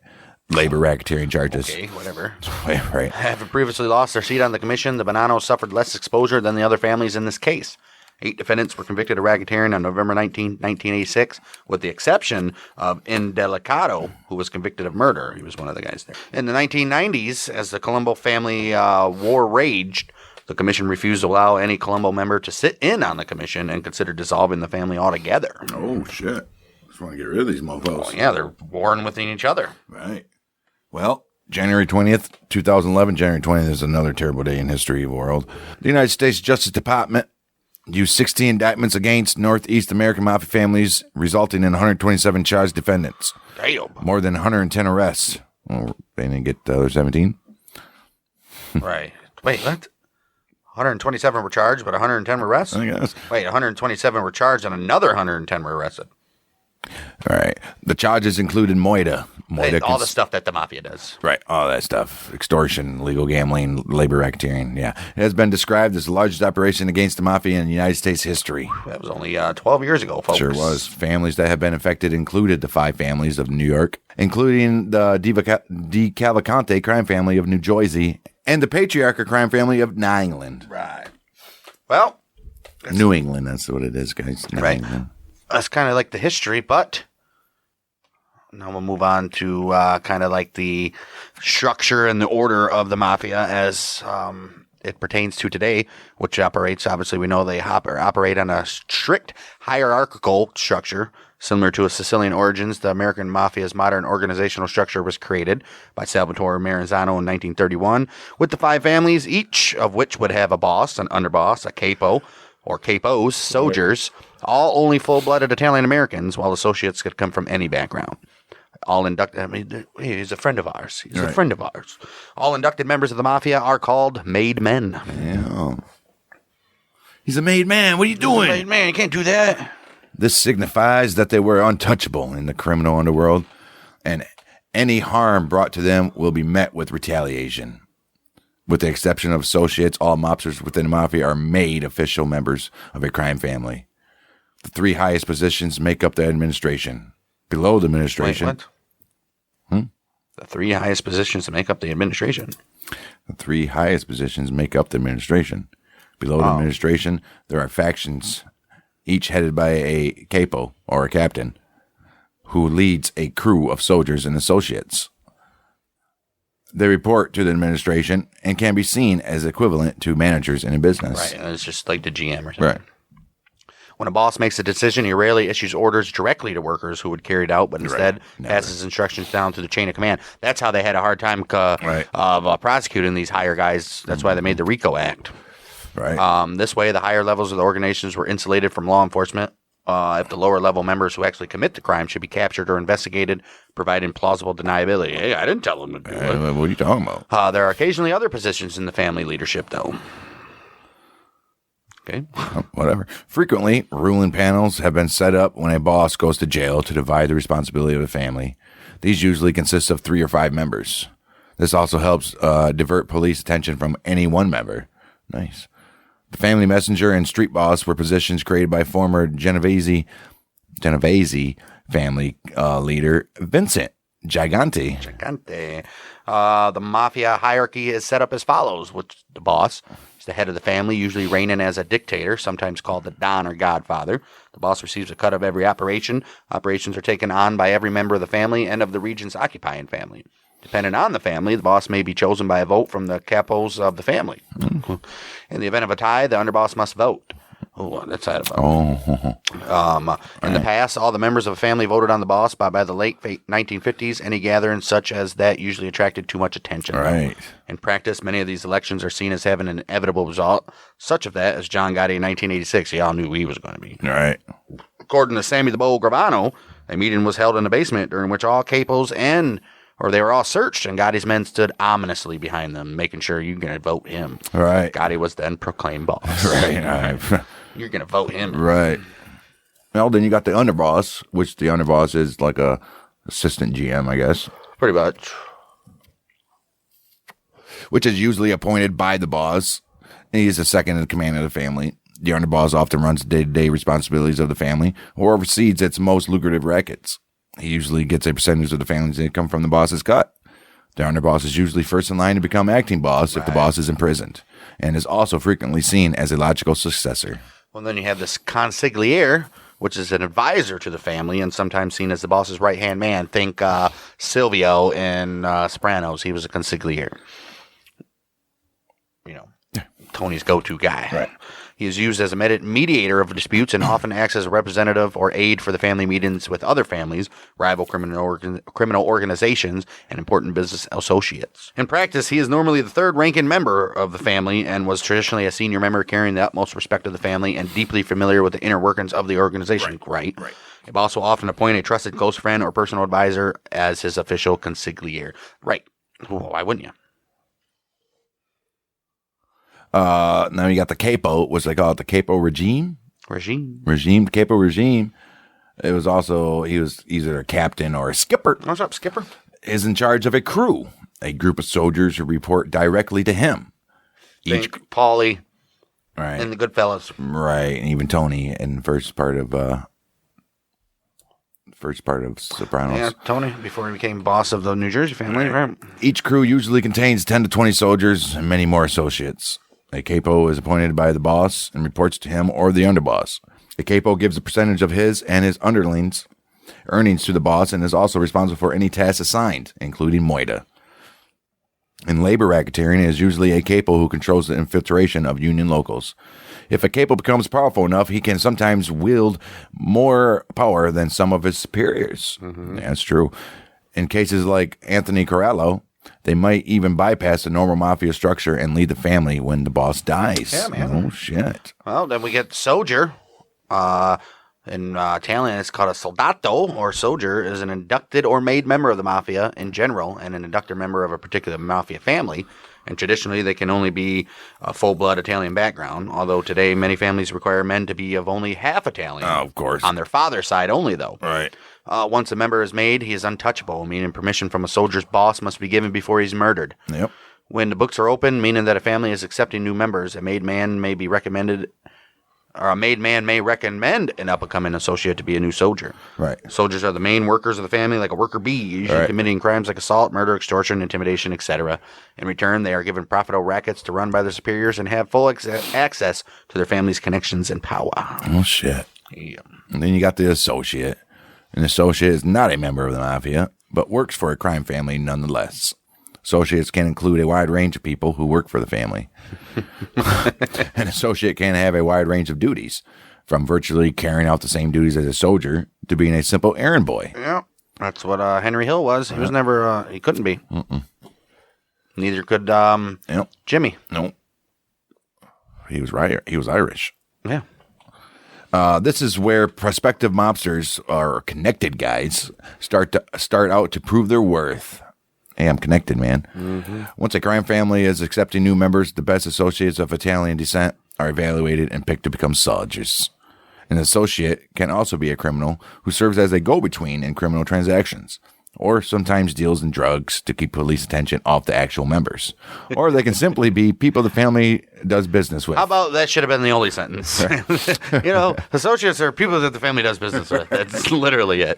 labor racketeering charges. Okay, whatever. Right. Having previously lost their seat on the commission, the Bonannos suffered less exposure than the other families in this case. 8 defendants were convicted of racketeering on November 19, 1986, with the exception of Indelicato, who was convicted of murder. He was one of the guys there. In the 1990s, as the Colombo family war raged, the commission refused to allow any Colombo member to sit in on the commission and considered dissolving the family altogether. Oh, shit. want to get rid of these mofos. Well, yeah, they're warring within each other. Right. Well, January 20th, 2011, January 20th is another terrible day in history of the world. The United States Justice Department used 16 indictments against Northeast American Mafia families, resulting in 127 charged defendants. Damn. More than 110 arrests. Well, they didn't get the other 17? Right. Wait, what? 127 were charged, but 110 were arrested? I guess. Wait, 127 were charged and another 110 were arrested. All right. The charges included Moida. All the stuff that the mafia does. Right. All that stuff. Extortion, illegal gambling, labor racketeering. Yeah. It has been described as the largest operation against the mafia in United States history. That was only 12 years ago, folks. Sure was. Families that have been affected included the 5 families of New York, including the DeCavalcante crime family of New Jersey and the Patriarcha crime family of New England. Right. Well. New England. That's what it is, guys. New right. England. That's kind of like the history, but now we'll move on to kind of like the structure and the order of the mafia as it pertains to today, which operates, obviously we know they operate on a strict hierarchical structure, similar to a Sicilian origins. The American Mafia's modern organizational structure was created by Salvatore Maranzano in 1931, with the 5 families, each of which would have a boss, an underboss, a capo, or capos, soldiers, all only full-blooded Italian Americans, while associates could come from any background. All inducted, I mean, he's a friend of ours. He's a friend of ours. All inducted members of the mafia are called made men. Yeah. He's a made man. What are you doing? He's a made man. You can't do that. This signifies that they were untouchable in the criminal underworld, and any harm brought to them will be met with retaliation. With the exception of associates, all mobsters within the mafia are made official members of a crime family. The 3 highest positions make up the administration. Below the administration... Wait, what? The 3 highest positions that make up the administration? The 3 highest positions make up the administration. Below the administration, there are factions, each headed by a capo, or a captain, who leads a crew of soldiers and associates. They report to the administration and can be seen as equivalent to managers in a business. Right, and it's just like the GM or something. Right. When a boss makes a decision, he rarely issues orders directly to workers who would carry it out, but instead passes instructions down through the chain of command. That's how they had a hard time of prosecuting these higher guys. That's why they made the RICO Act. Right. This way, the higher levels of the organizations were insulated from law enforcement. If the lower level members who actually commit the crime should be captured or investigated, providing plausible deniability. Hey, I didn't tell them to do it. What are you talking about? There are occasionally other positions in the family leadership, though. Okay. Whatever. Frequently, ruling panels have been set up when a boss goes to jail to divide the responsibility of the family. These usually consist of 3 or 5 members. This also helps divert police attention from any one member. Nice. The family messenger and street boss were positions created by former Genovese family leader Vincent Gigante. The mafia hierarchy is set up as follows, which the boss is the head of the family, usually reigning as a dictator, sometimes called the Don or Godfather. The boss receives a cut of every operation. Operations are taken on by every member of the family and of the region's occupying family. Depending on the family, the boss may be chosen by a vote from the capos of the family. In the event of a tie, the underboss must vote. Oh, that's sad about it. In the past, all the members of a family voted on the boss, but by the late 1950s, any gathering such as that usually attracted too much attention. Right. In practice, many of these elections are seen as having an inevitable result, such of that as John Gotti in 1986. Y'all knew he was going to be. Right. According to Sammy the Bull Gravano, a meeting was held in the basement during which all capos they were all searched, and Gotti's men stood ominously behind them, making sure you're going to vote him. Right. Gotti was then proclaimed boss. Right. You're going to vote him. Right. Well, then you got the underboss, which the underboss is like a assistant GM, I guess. Pretty much. Which is usually appointed by the boss. And he's the second in command of the family. The underboss often runs the day-to-day responsibilities of the family or oversees its most lucrative rackets. He usually gets a percentage of the family's income from the boss's cut. The underboss is usually first in line to become acting boss if the boss is imprisoned, and is also frequently seen as a logical successor. Well, then you have this consigliere, which is an advisor to the family and sometimes seen as the boss's right-hand man. Think Silvio in Sopranos. He was a consigliere. You know, Tony's go-to guy. Right. He is used as a mediator of disputes and often acts as a representative or aide for the family meetings with other families, rival criminal organizations, and important business associates. In practice, he is normally the third-ranking member of the family and was traditionally a senior member carrying the utmost respect of the family and deeply familiar with the inner workings of the organization. Right. He will also often appoint a trusted close friend or personal advisor as his official consigliere. Right. Why wouldn't you? Now you got the capo, what's they call it, the capo regime? Regime, capo regime. It was also, he was either a captain or a skipper. What's up, skipper? Is in charge of a crew, a group of soldiers who report directly to him. Think Paulie, right, and the Goodfellas. Right, and even Tony in the first part of Sopranos. Yeah, Tony, before he became boss of the New Jersey family. Right. Each crew usually contains 10 to 20 soldiers and many more associates. A capo is appointed by the boss and reports to him or the underboss. A capo gives a percentage of his and his underlings' earnings to the boss and is also responsible for any tasks assigned, including moida. In labor racketeering, it is usually a capo who controls the infiltration of union locals. If a capo becomes powerful enough, he can sometimes wield more power than some of his superiors. Mm-hmm. That's true. In cases like Anthony Corallo, they might even bypass the normal mafia structure and lead the family when the boss dies. Yeah, man. Oh, shit. Well, then we get soldier. In Italian, it's called a soldato, or soldier, is an inducted or made member of the mafia in general and an inducted member of a particular mafia family. And traditionally, they can only be a full-blood Italian background, although today many families require men to be of only half Italian. Oh, of course. On their father's side only, though. Right. Once a member is made, he is untouchable, meaning permission from a soldier's boss must be given before he's murdered. Yep. When the books are open, meaning that a family is accepting new members, a made man may recommend an up-and-coming associate to be a new soldier. Right. Soldiers are the main workers of the family, like a worker bee, usually committing crimes like assault, murder, extortion, intimidation, etc. In return, they are given profitable rackets to run by their superiors and have full access to their family's connections and power. Oh, shit. Yeah. And then you got the associate. An associate is not a member of the mafia, but works for a crime family nonetheless. Associates can include a wide range of people who work for the family. An associate can have a wide range of duties, from virtually carrying out the same duties as a soldier to being a simple errand boy. Yeah, that's what Henry Hill was. He was never, he couldn't be. Mm-mm. Neither could Jimmy. No. He was right. He was Irish. Yeah. This is where prospective mobsters or connected guys start out to prove their worth. Hey, I'm connected, man. Mm-hmm. Once a crime family is accepting new members, the best associates of Italian descent are evaluated and picked to become soldiers. An associate can also be a criminal who serves as a go-between in criminal transactions, or sometimes deals in drugs to keep police attention off the actual members. Or they can simply be people the family does business with. How about that should have been the only sentence? Associates are people that the family does business with. That's literally it.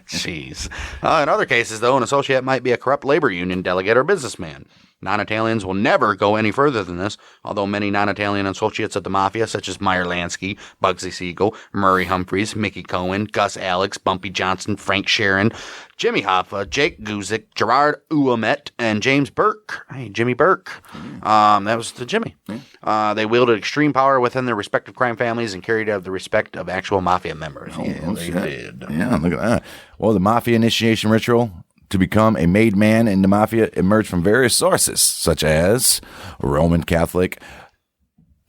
Jeez. In other cases, though, an associate might be a corrupt labor union delegate or businessman. Non-Italians will never go any further than this, although many non-Italian associates of the mafia, such as Meyer Lansky, Bugsy Siegel, Murray Humphreys, Mickey Cohen, Gus Alex, Bumpy Johnson, Frank Sharon, Jimmy Hoffa, Jake Guzik, Gerard Ouimet, and James Burke. Hey, Jimmy Burke. That was the Jimmy. They wielded extreme power within their respective crime families and carried out the respect of actual mafia members. They did. Yeah, look at that. Well, the mafia initiation ritual to become a made man in the mafia emerged from various sources, such as Roman Catholic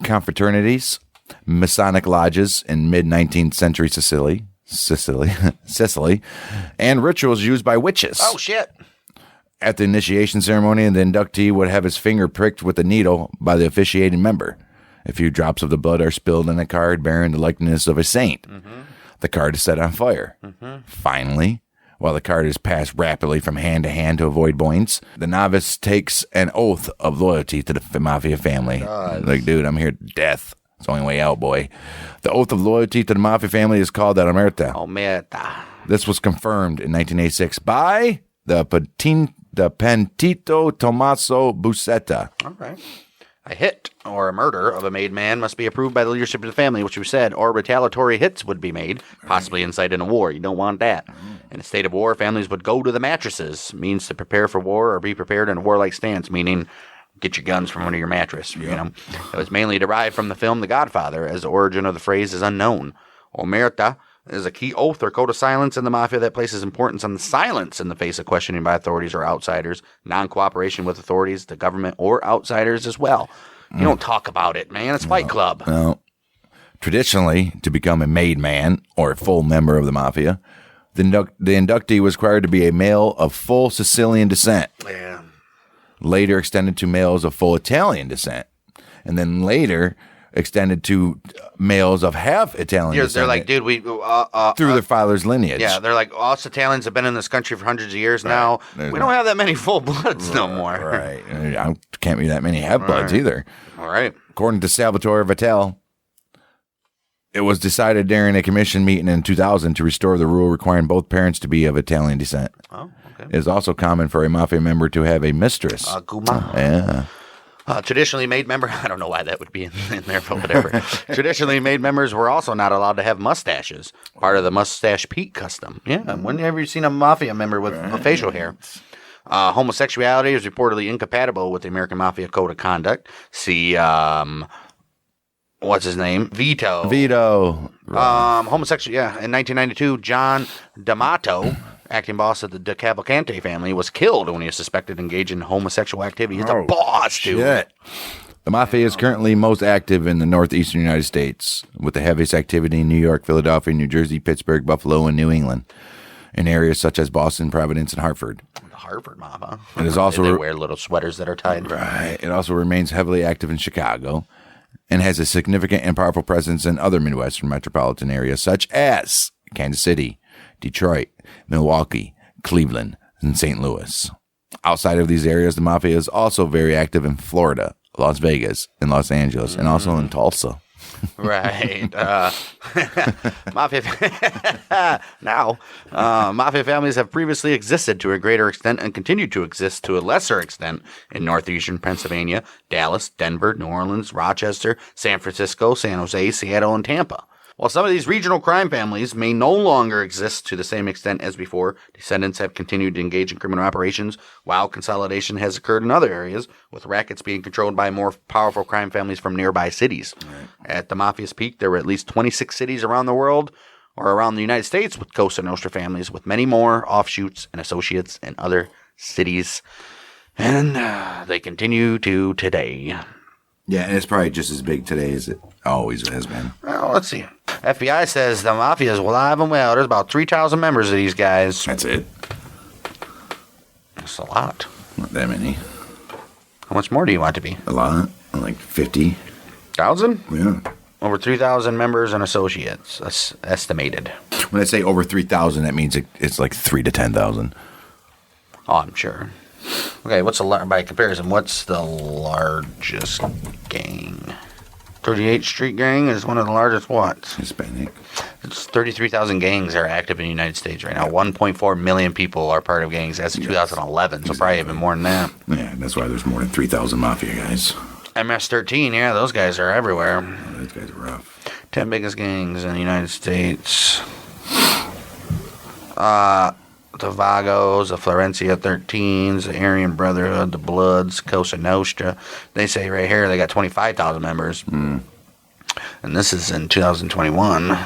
confraternities, Masonic lodges in mid-19th century Sicily, and rituals used by witches. Oh, shit. At the initiation ceremony, the inductee would have his finger pricked with a needle by the officiating member. A few drops of the blood are spilled on a card bearing the likeness of a saint. Mm-hmm. The card is set on fire. Mm-hmm. Finally, while the card is passed rapidly from hand to hand to avoid points, the novice takes an oath of loyalty to the mafia family. Like, dude, I'm here to death. It's the only way out, boy. The oath of loyalty to the mafia family is called the omerta. Omerta. This was confirmed in 1986 by the Pentito Tommaso Buscetta. All right. A hit or a murder of a made man must be approved by the leadership of the family, which we said, or retaliatory hits would be made, possibly inciting a war. You don't want that. In a state of war, families would go to the mattresses, means to prepare for war or be prepared in a warlike stance, meaning get your guns from under your mattress. You know, it was mainly derived from the film The Godfather, as the origin of the phrase is unknown. Omerta is a key oath or code of silence in the mafia that places importance on the silence in the face of questioning by authorities or outsiders, non-cooperation with authorities, the government, or outsiders as well. You don't talk about it, man. It's Fight Club. No. Traditionally, to become a made man or a full member of the mafia, the inductee was required to be a male of full Sicilian descent. Yeah. Later extended to males of full Italian descent. And then later extended to males of half Italian descent. They're like, dude, we through their father's lineage. Yeah, they're like, us Italians have been in this country for hundreds of years now. We don't have that many full bloods no more. Right. I can't be that many half bloods either. All right. According to Salvatore Vitale, it was decided during a commission meeting in 2000 to restore the rule requiring both parents to be of Italian descent. Oh, okay. It is also common for a mafia member to have a mistress. Guma. Yeah. Traditionally made member, I don't know why that would be in there, but whatever. Traditionally made members were also not allowed to have mustaches, part of the mustache peak custom. Yeah, whenever you've seen a mafia member with facial hair. Homosexuality is reportedly incompatible with the American Mafia Code of Conduct. See, what's his name? Vito. Homosexual, yeah. In 1992, John D'Amato, acting boss of the De Cavalcante family, was killed when he was suspected of engaging in homosexual activity. He's a boss, dude. Shit. The mafia is currently most active in the northeastern United States, with the heaviest activity in New York, Philadelphia, New Jersey, Pittsburgh, Buffalo, and New England, in areas such as Boston, Providence, and Hartford. The Hartford mob, huh? It is also they wear little sweaters that are tied. Right. It also remains heavily active in Chicago and has a significant and powerful presence in other Midwestern metropolitan areas such as Kansas City, Detroit, Milwaukee, Cleveland, and St. Louis. Outside of these areas, the mafia is also very active in Florida, Las Vegas, and Los Angeles, and also in Tulsa. Right. Mafia mafia families have previously existed to a greater extent and continue to exist to a lesser extent in northeastern Pennsylvania, Dallas, Denver, New Orleans, Rochester, San Francisco, San Jose, Seattle, and Tampa. While some of these regional crime families may no longer exist to the same extent as before, descendants have continued to engage in criminal operations, while consolidation has occurred in other areas, with rackets being controlled by more powerful crime families from nearby cities. Right. At the mafia's peak, there were at least 26 cities around the world, or around the United States, with Cosa Nostra families, with many more offshoots and associates in other cities. And they continue to today. Yeah, and it's probably just as big today as it always has been. Well, let's see. FBI says the mafia is alive and well. There's about 3,000 members of these guys. That's it. That's a lot. Not that many. How much more do you want it to be? A lot. Like 50,000? Yeah. Over 3,000 members and associates. That's estimated. When I say over 3,000, that means it's like 3 to 10,000. Oh, I'm sure. Okay, by comparison, what's the largest gang? 38th Street Gang is one of the largest what? Hispanic. It's 33,000 gangs are active in the United States right now. 1.4 million people are part of gangs as of 2011, so probably even more than that. Yeah, that's why there's more than 3,000 mafia guys. MS-13, yeah, those guys are everywhere. Oh, those guys are rough. 10 biggest gangs in the United States. The Vagos, the Florencia 13s, the Aryan Brotherhood, the Bloods, Cosa Nostra. They say right here they got 25,000 members. And this is in 2021.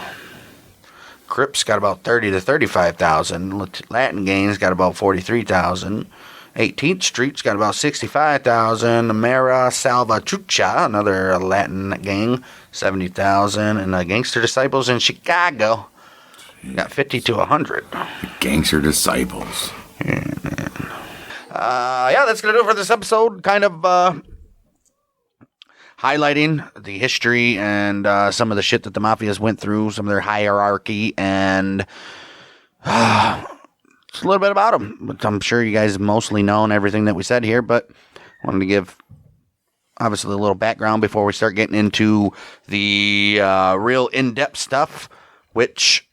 Crips got about 30 to 35,000. Latin gangs got about 43,000. 18th Street's got about 65,000. Mara Salvatrucha, another Latin gang, 70,000. And the Gangster Disciples in Chicago got 50 to 100. The Gangster Disciples. Yeah, that's going to do it for this episode. Kind of highlighting the history and some of the shit that the mafias went through, some of their hierarchy, and just a little bit about them. But I'm sure you guys mostly know everything that we said here, but I wanted to give obviously a little background before we start getting into the real in-depth stuff, which,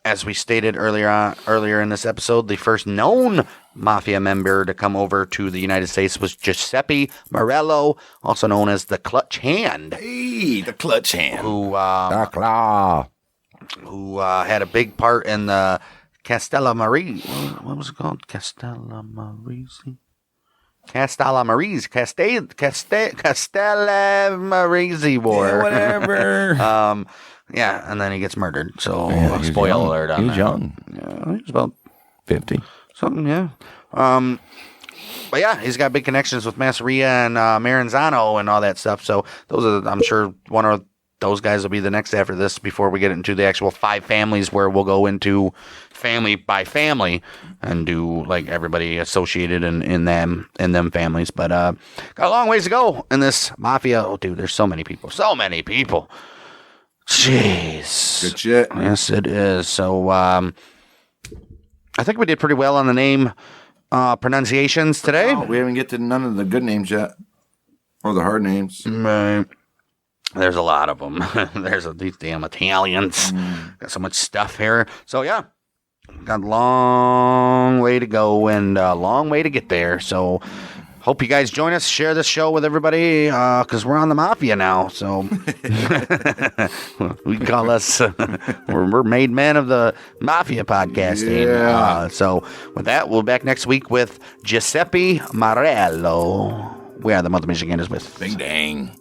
as we stated earlier in this episode, the first known mafia member to come over to the United States was Giuseppe Morello, also known as the Clutch Hand. Hey, the Clutch Hand. Who the Claw. Who had a big part in the Castellamarese. What was it called? Castellamarese? Castellamarese War. Yeah, whatever. Yeah, and then he gets murdered. So young. spoiler alert on He was that. young. Yeah, he was about 50. something. Yeah. But yeah, he's got big connections with Masseria and Maranzano and all that stuff. So those are, I'm sure, one of those guys will be the next after this before we get into the actual 5 families where we'll go into family by family and do like everybody associated in them families. But got a long ways to go in this mafia. Oh, dude, there's so many people. So many people. Jeez. Good shit. Yes, it is. So I think we did pretty well on the name pronunciations today. Oh, we haven't get to none of the good names yet. Or the hard names. Right. There's a lot of them. There's these damn Italians. Got so much stuff here. So, yeah. Got a long way to go and a long way to get there. So, hope you guys join us. Share this show with everybody because we're on the Mafia now. So, we call us, we're made men of the Mafia podcasting. Yeah. So, with that, we'll be back next week with Giuseppe Marello. We are the Mother Michiganders with Bing dang.